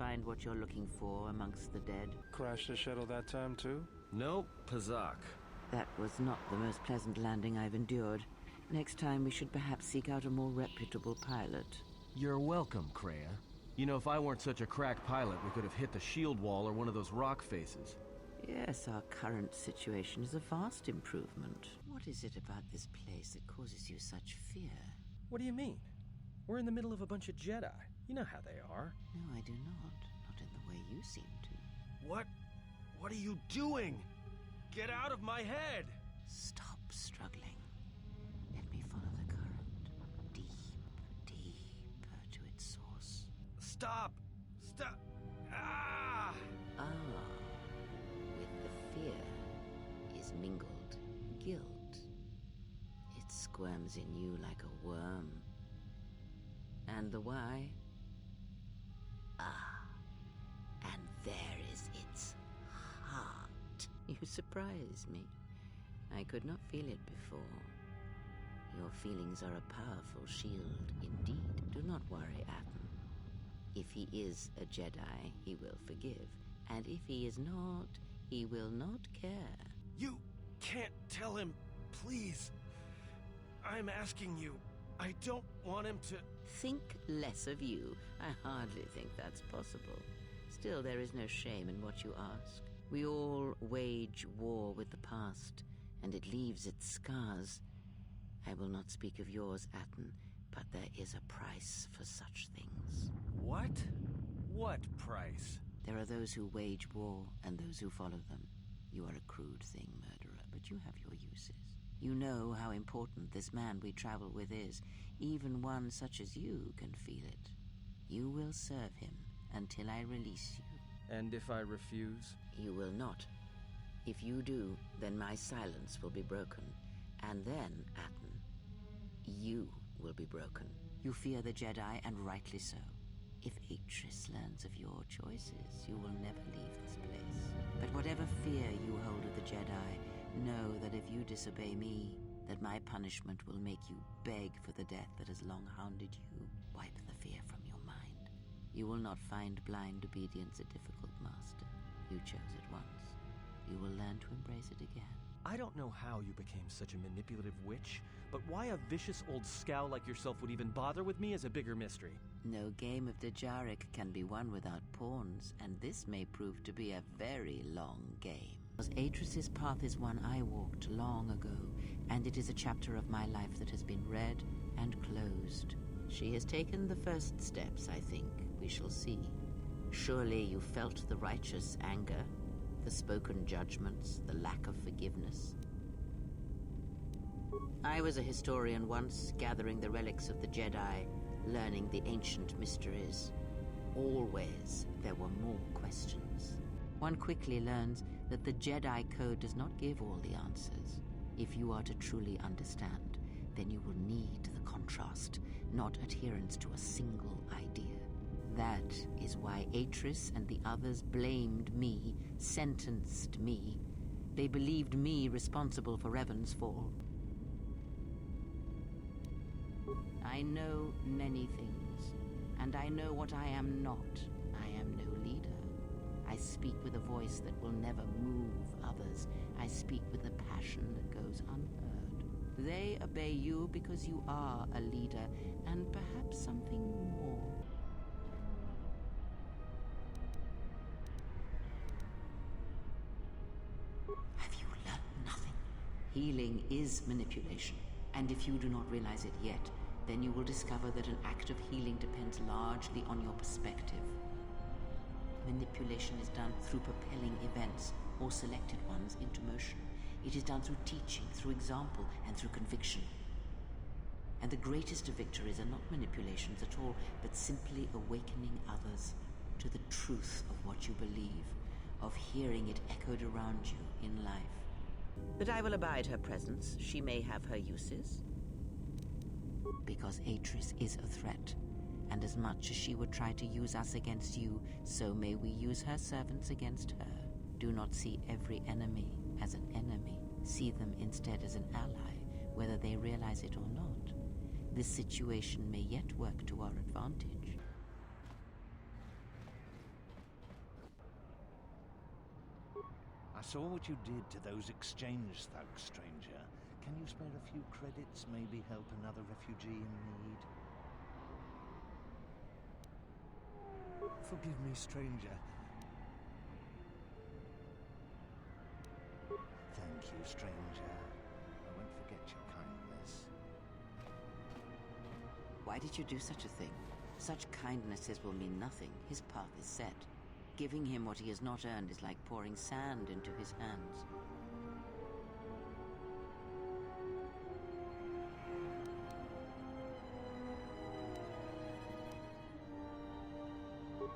find what you're looking for amongst the dead? Crashed the shuttle that time too? Nope, Pazak. That was not the most pleasant landing I've endured. Next time we should perhaps seek out a more reputable pilot. You're welcome, Kreia. You know, if I weren't such a crack pilot, we could have hit the shield wall or one of those rock faces. Yes, our current situation is a vast improvement. What is it about this place that causes you such fear? What do you mean? We're in the middle of a bunch of Jedi. You know how they are. No, I do not. Not in the way you seem to. What? What are you doing? Get out of my head! Stop struggling. Let me follow the current. Deep, deeper to its source. Stop! Stop! Ah! Ah, with the fear is mingled guilt. It squirms in you like a worm. And the why? Ah, and there is its heart. You surprise me. I could not feel it before. Your feelings are a powerful shield indeed. Do not worry, Atom. If he is a Jedi, he will forgive. And if he is not, he will not care. You can't tell him, please. I'm asking you. I don't want him to... Think less of you. I hardly think that's possible. Still, there is no shame in what you ask. We all wage war with the past, and it leaves its scars. I will not speak of yours, Atten, but there is a price for such things. What? What price? There are those who wage war and those who follow them. You are a crude thing, murderer, but you have your uses. You know how important this man we travel with is. Even one such as you can feel it. You will serve him until I release you. And if I refuse? You will not. If you do, then my silence will be broken. And then, Atten, you will be broken. You fear the Jedi, and rightly so. If Atris learns of your choices, you will never leave this place. But whatever fear you hold of the Jedi, know that if you disobey me, that my punishment will make you beg for the death that has long hounded you. Wipe the fear from your mind. You will not find blind obedience a difficult master. You chose it once. You will learn to embrace it again. I don't know how you became such a manipulative witch, but why a vicious old scowl like yourself would even bother with me is a bigger mystery. No game of Dajaric can be won without pawns, and this may prove to be a very long game. Atris's path is one I walked long ago, and it is a chapter of my life that has been read and closed. She has taken the first steps, I think. We shall see. Surely you felt the righteous anger, the spoken judgments, the lack of forgiveness. I was a historian once, gathering the relics of the Jedi, learning the ancient mysteries. Always there were more questions. One quickly learns that the Jedi Code does not give all the answers. If you are to truly understand, then you will need the contrast, not adherence to a single idea. That is why Atris and the others blamed me, sentenced me. They believed me responsible for Revan's fall. I know many things, and I know what I am not. I am no leader. I speak with a voice that will never move others. I speak with a passion that goes unheard. They obey you because you are a leader, and perhaps something more. Have you learned nothing? Healing is manipulation, and if you do not realize it yet, then you will discover that an act of healing depends largely on your perspective. Manipulation is done through propelling events, or selected ones, into motion. It is done through teaching, through example, and through conviction. And the greatest of victories are not manipulations at all, but simply awakening others to the truth of what you believe, of hearing it echoed around you in life. But I will abide her presence. She may have her uses. Because Atris is a threat, and as much as she would try to use us against you, so may we use her servants against her. Do not see every enemy as an enemy. See them instead as an ally, whether they realize it or not. This situation may yet work to our advantage. saw what you did to those exchange thugs, stranger. Can you spare a few credits, maybe help another refugee in need? Forgive me, stranger. Thank you, stranger. I won't forget your kindness. Why did you do such a thing? Such kindnesses will mean nothing. His path is set. Giving him what he has not earned is like pouring sand into his hands.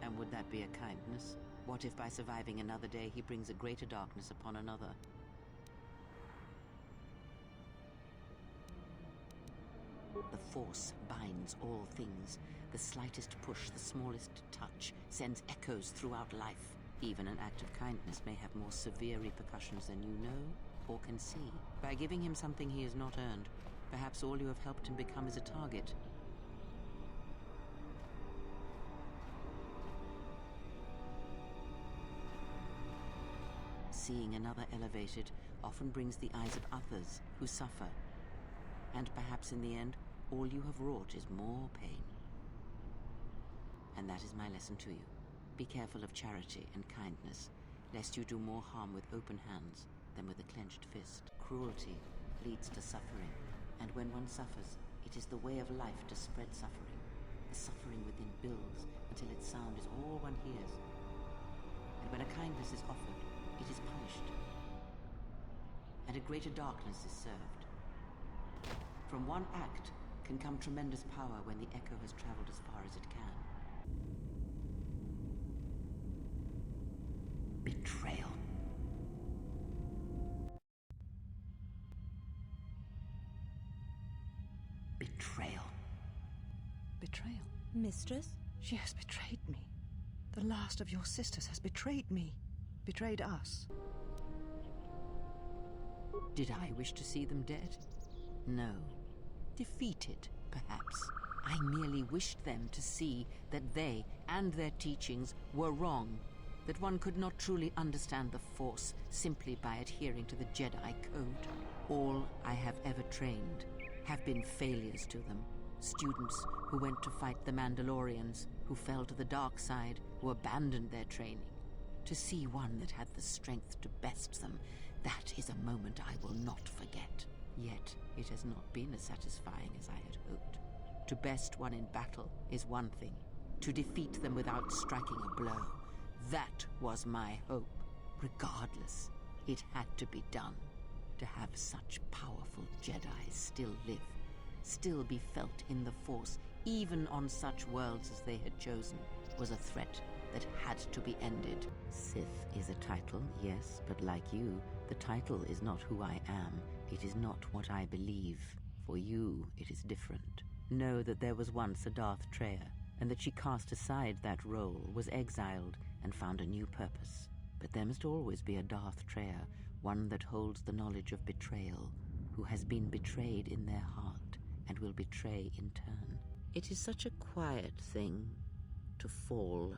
And would that be a kindness? What if by surviving another day he brings a greater darkness upon another? The Force binds all things. The slightest push, the smallest touch, sends echoes throughout life. Even an act of kindness may have more severe repercussions than you know or can see. By giving him something he has not earned, perhaps all you have helped him become is a target. Seeing another elevated often brings the eyes of others who suffer. And perhaps in the end, all you have wrought is more pain. And that is my lesson to you. Be careful of charity and kindness, lest you do more harm with open hands than with a clenched fist. Cruelty leads to suffering, and when one suffers, it is the way of life to spread suffering. The suffering within builds until its sound is all one hears. And when a kindness is offered, it is punished, and a greater darkness is served. From one act can come tremendous power when the echo has traveled as far as it can. Betrayal. Betrayal. Betrayal? Mistress? She has betrayed me. The last of your sisters has betrayed me. Betrayed us. Did I wish to see them dead? No. Defeated, perhaps. I merely wished them to see that they and their teachings were wrong, that one could not truly understand the Force simply by adhering to the Jedi Code. All I have ever trained have been failures to them. Students who went to fight the Mandalorians, who fell to the dark side, who abandoned their training. To see one that had the strength to best them, that is a moment I will not forget. Yet, it has not been as satisfying as I had hoped. To best one in battle is one thing. To defeat them without striking a blow, that was my hope. Regardless, it had to be done. To have such powerful Jedi still live, still be felt in the Force, even on such worlds as they had chosen, was a threat that had to be ended. Sith is a title, yes, but like you, the title is not who I am. It is not what I believe. For you, it is different. Know that there was once a Darth Kreia, and that she cast aside that role, was exiled, and found a new purpose. But there must always be a Darth Kreia, one that holds the knowledge of betrayal, who has been betrayed in their heart, and will betray in turn. It is such a quiet thing to fall,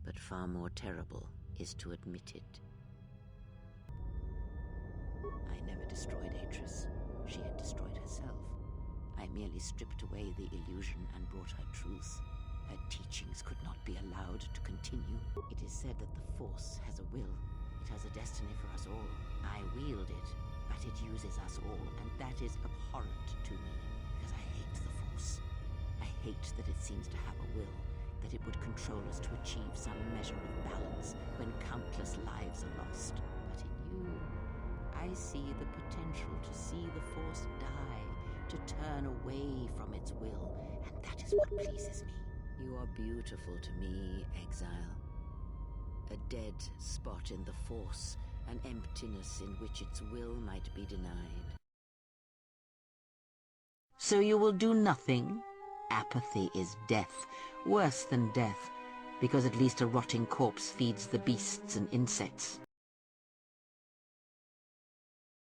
but far more terrible is to admit it. I never destroyed Atris. She had destroyed herself. I merely stripped away the illusion and brought her truth. Her teachings could not be allowed to continue. It is said that the Force has a will. It has a destiny for us all. I wield it, but it uses us all, and that is abhorrent to me, because I hate the Force. I hate that it seems to have a will, that it would control us to achieve some measure of balance when countless lives are lost. But in you, I see the potential to see the Force die, to turn away from its will, and that is what pleases me. You are beautiful to me, Exile. A dead spot in the Force, an emptiness in which its will might be denied. So you will do nothing? Apathy is death, worse than death, because at least a rotting corpse feeds the beasts and insects.